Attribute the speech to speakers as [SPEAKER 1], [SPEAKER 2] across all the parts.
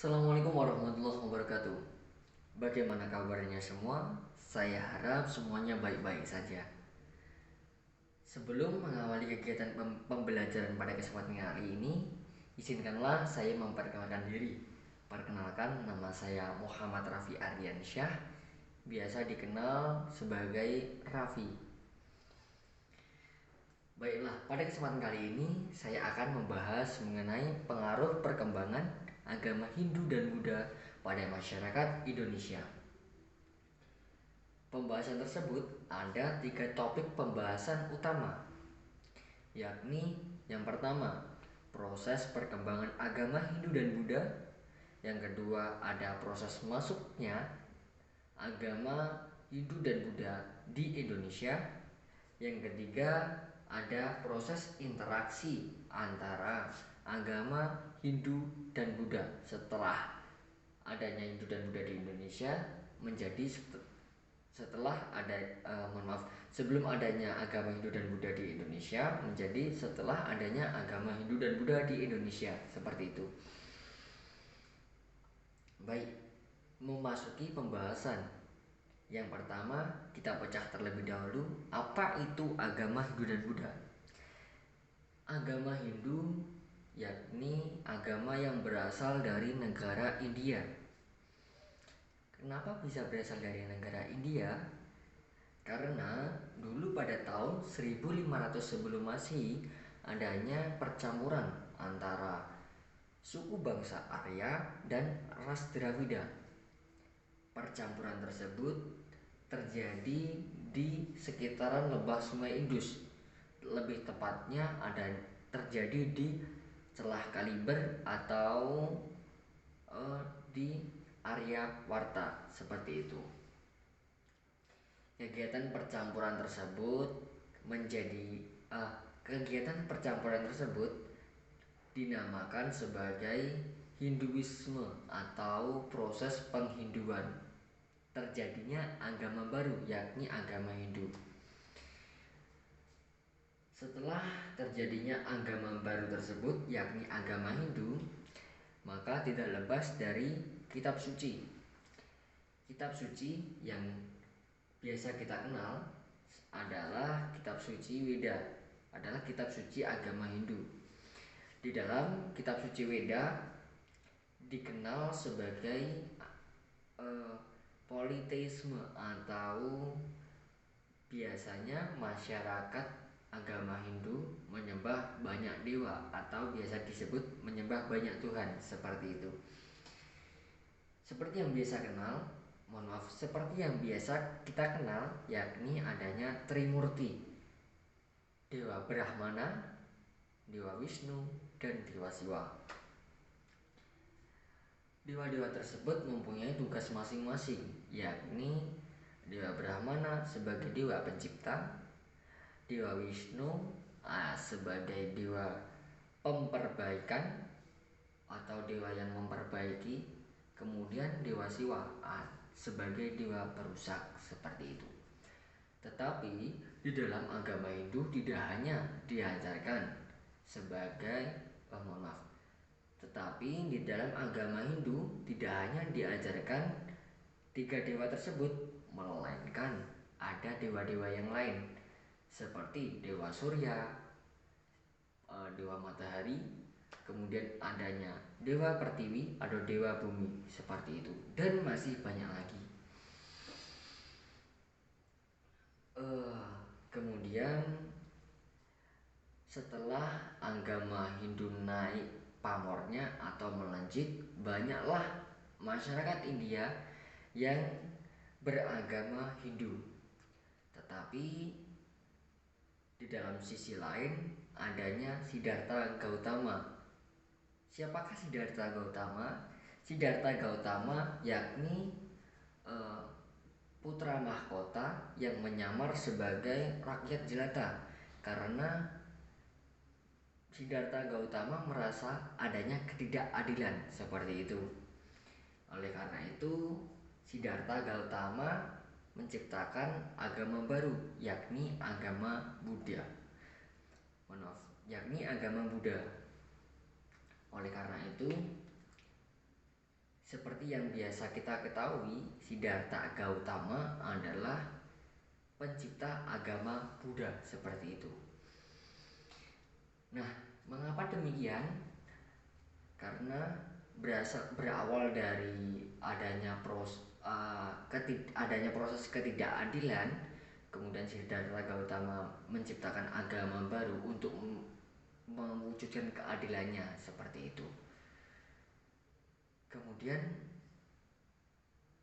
[SPEAKER 1] Assalamualaikum warahmatullahi wabarakatuh. Bagaimana kabarnya semua? Saya harap semuanya baik-baik saja. Sebelum mengawali kegiatan pembelajaran pada kesempatan kali ini, izinkanlah saya memperkenalkan diri. Perkenalkan, nama saya Muhammad Raffi Ardiansyah, biasa dikenal sebagai Raffi. Baiklah, pada kesempatan kali ini saya akan membahas mengenai pengaruh perkembangan agama Hindu dan Buddha pada masyarakat Indonesia. Pembahasan tersebut ada 3 topik pembahasan utama, yakni yang pertama, proses perkembangan agama Hindu dan Buddha. Yang kedua, ada proses masuknya agama Hindu dan Buddha di Indonesia. Yang ketiga, ada proses interaksi antara agama Hindu dan Buddha setelah adanya Hindu dan Buddha di Indonesia menjadi sebelum adanya agama Hindu dan Buddha di Indonesia menjadi setelah adanya agama Hindu dan Buddha di Indonesia, seperti itu. Baik, memasuki pembahasan. Yang pertama, kita pecah terlebih dahulu apa itu agama Hindu dan Buddha. Agama Hindu yakni agama yang berasal dari negara India. Kenapa bisa berasal dari negara India? Karena dulu pada tahun 1500 sebelum Masehi adanya percampuran antara suku bangsa Arya dan ras Dravida. Percampuran tersebut terjadi di sekitaran lebah Sungai Indus. Lebih tepatnya terjadi di celah Kaliber atau di Aryawarta, seperti itu. Kegiatan percampuran tersebut dinamakan sebagai Hinduisme atau proses penghinduan. Terjadinya agama baru, yakni agama Hindu. Setelah terjadinya agama baru tersebut, yakni agama Hindu, maka tidak lepas dari kitab suci. Kitab suci yang biasa kita kenal adalah kitab suci Weda, adalah kitab suci agama Hindu. Di dalam kitab suci Weda dikenal sebagai politeisme, atau biasanya masyarakat agama Hindu menyembah banyak dewa atau biasa disebut menyembah banyak Tuhan, seperti itu. Seperti yang biasa kita kenal, yakni adanya Trimurti, Dewa Brahmana, Dewa Wisnu, dan Dewa Siwa. Dewa-dewa tersebut mempunyai tugas masing-masing, yakni Dewa Brahmana sebagai dewa pencipta, Dewa Wisnu sebagai dewa pemperbaikan atau dewa yang memperbaiki, kemudian Dewa Siwa sebagai dewa perusak, seperti itu. Tetapi di dalam agama Hindu tidak hanya diajarkan sebagai tetapi di dalam agama Hindu tidak hanya diajarkan 3 dewa tersebut, melainkan ada dewa-dewa yang lain seperti Dewa Surya, Dewa Matahari, kemudian adanya Dewa Pertiwi atau Dewa Bumi, seperti itu, dan masih banyak lagi. Kemudian setelah agama Hindu naik pamornya atau melejit, banyaklah masyarakat India yang beragama Hindu. Tetapi di dalam sisi lain adanya Siddhartha Gautama. Siapakah Siddhartha Gautama? Siddhartha Gautama yakni putra mahkota yang menyamar sebagai rakyat jelata, karena Siddhartha Gautama merasa adanya ketidakadilan, seperti itu. Oleh karena itu, Siddhartha Gautama menciptakan agama baru, yakni agama Buddha. Oleh karena itu, Seperti yang biasa kita ketahui, Siddhartha Gautama adalah pencipta agama Buddha seperti itu. Nah, mengapa demikian? Karena berawal dari adanya proses ketidakadilan, kemudian Siddhartha Gautama menciptakan agama baru untuk mewujudkan keadilannya seperti itu. Kemudian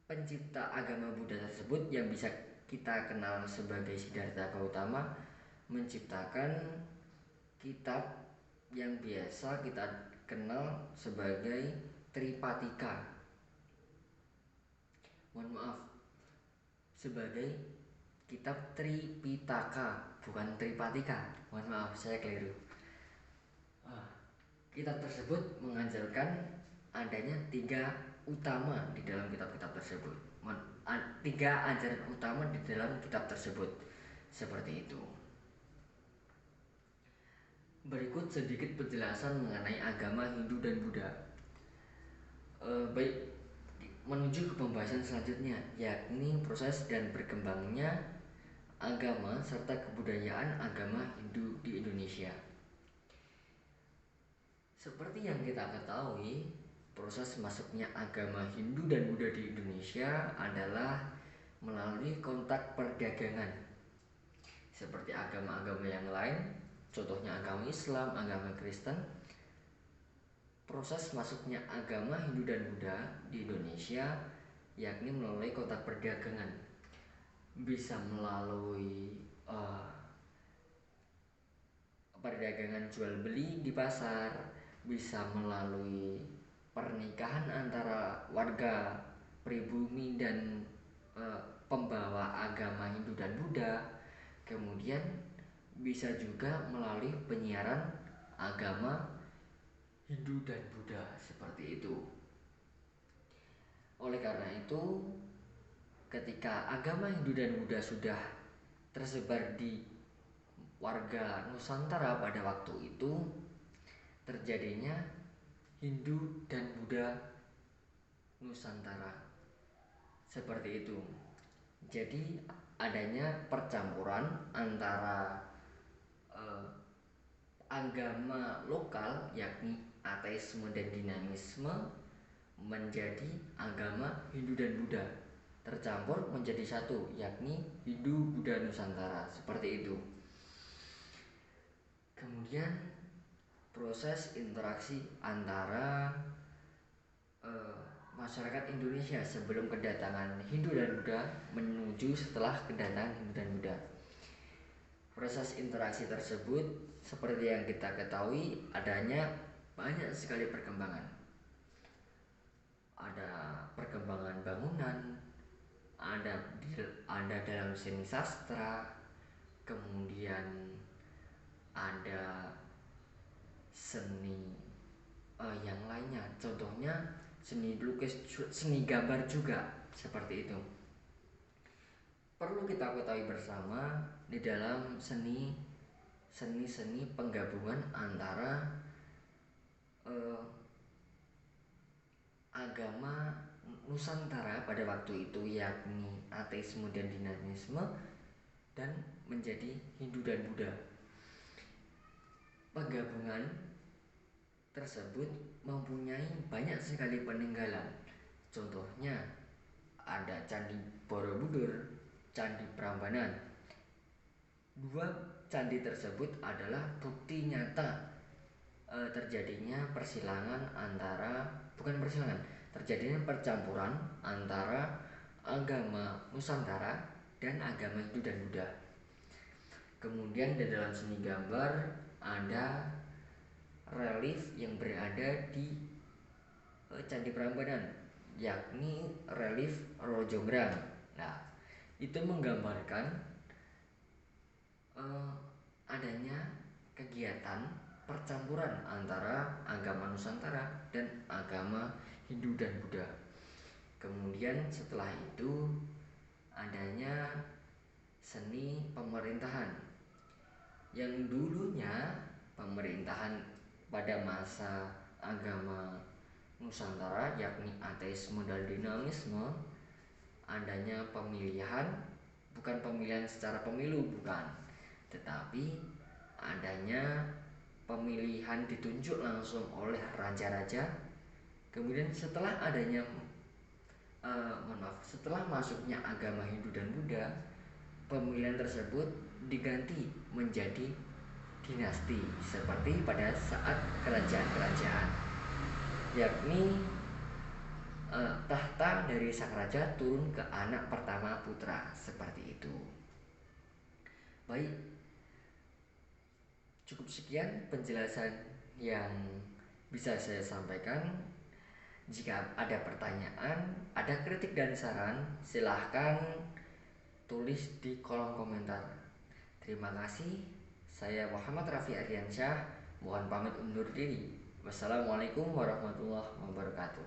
[SPEAKER 1] pencipta agama Buddha tersebut yang bisa kita kenal sebagai Siddhartha Gautama menciptakan kitab yang biasa kita kenal sebagai Tripatika. Mohon maaf, sebagai kitab Tripitaka, bukan Tripatika. Mohon maaf, saya keliru. Kitab tersebut mengajarkan adanya 3 utama di dalam kitab-kitab tersebut. 3 ajaran utama di dalam kitab tersebut. Seperti itu. Berikut sedikit penjelasan mengenai agama Hindu dan Buddha. Baik, menuju ke pembahasan selanjutnya, yakni proses dan berkembangnya agama serta kebudayaan agama Hindu di Indonesia. Seperti yang kita ketahui, proses masuknya agama Hindu dan Buddha di Indonesia adalah melalui kontak perdagangan. Seperti agama-agama yang lain, contohnya agama Islam, agama Kristen, proses masuknya agama Hindu dan Buddha di Indonesia yakni melalui kontak perdagangan. Bisa melalui perdagangan jual beli di pasar, bisa melalui pernikahan antara warga pribumi dan pembawa agama Hindu dan Buddha. Kemudian bisa juga melalui penyiaran agama Hindu dan Buddha seperti itu. Oleh karena itu, ketika agama Hindu dan Buddha sudah tersebar di warga Nusantara pada waktu itu, terjadinya Hindu dan Buddha Nusantara seperti itu. Jadi adanya percampuran antara agama lokal yakni ateisme dan dinamisme menjadi agama Hindu dan Buddha, tercampur menjadi satu yakni Hindu Buddha Nusantara seperti itu. Kemudian proses interaksi antara masyarakat Indonesia sebelum kedatangan Hindu dan Buddha menuju setelah kedatangan Hindu dan Buddha. Proses interaksi tersebut seperti yang kita ketahui adanya banyak sekali perkembangan. Ada perkembangan bangunan, ada dalam seni sastra, kemudian ada seni yang lainnya, contohnya seni lukis, seni gambar juga seperti itu. Perlu kita ketahui bersama di dalam seni penggabungan antara agama Nusantara pada waktu itu yakni ateisme dan dinamisme dan menjadi Hindu dan Buddha. Penggabungan tersebut mempunyai banyak sekali peninggalan. Contohnya ada Candi Borobudur, Candi Prambanan. 2 candi tersebut adalah bukti nyata terjadinya percampuran antara agama Nusantara dan agama Hindu dan Buddha. Kemudian di dalam seni gambar ada relief yang berada di Candi Prambanan, yakni relief Rojonggrang. Nah, itu menggambarkan adanya kegiatan percampuran antara agama Nusantara dan agama Hindu dan Buddha. Kemudian setelah itu adanya seni pemerintahan, yang dulunya pemerintahan pada masa agama Nusantara, yakni ateisme dan dinamisme, adanya pemilihan, bukan pemilihan secara pemilu, bukan, tetapi adanya pemilihan ditunjuk langsung oleh raja-raja. Kemudian setelah adanya setelah masuknya agama Hindu dan Buddha, pemilihan tersebut diganti menjadi dinasti seperti pada saat kerajaan-kerajaan, yakni tahta dari sang raja turun ke anak pertama putra, seperti itu. Baik, cukup sekian penjelasan yang bisa saya sampaikan. Jika ada pertanyaan, ada kritik dan saran, silahkan tulis di kolom komentar. Terima kasih. Saya Muhammad Raffi Aryansyah. Mohon pamit undur diri. Wassalamualaikum warahmatullahi wabarakatuh.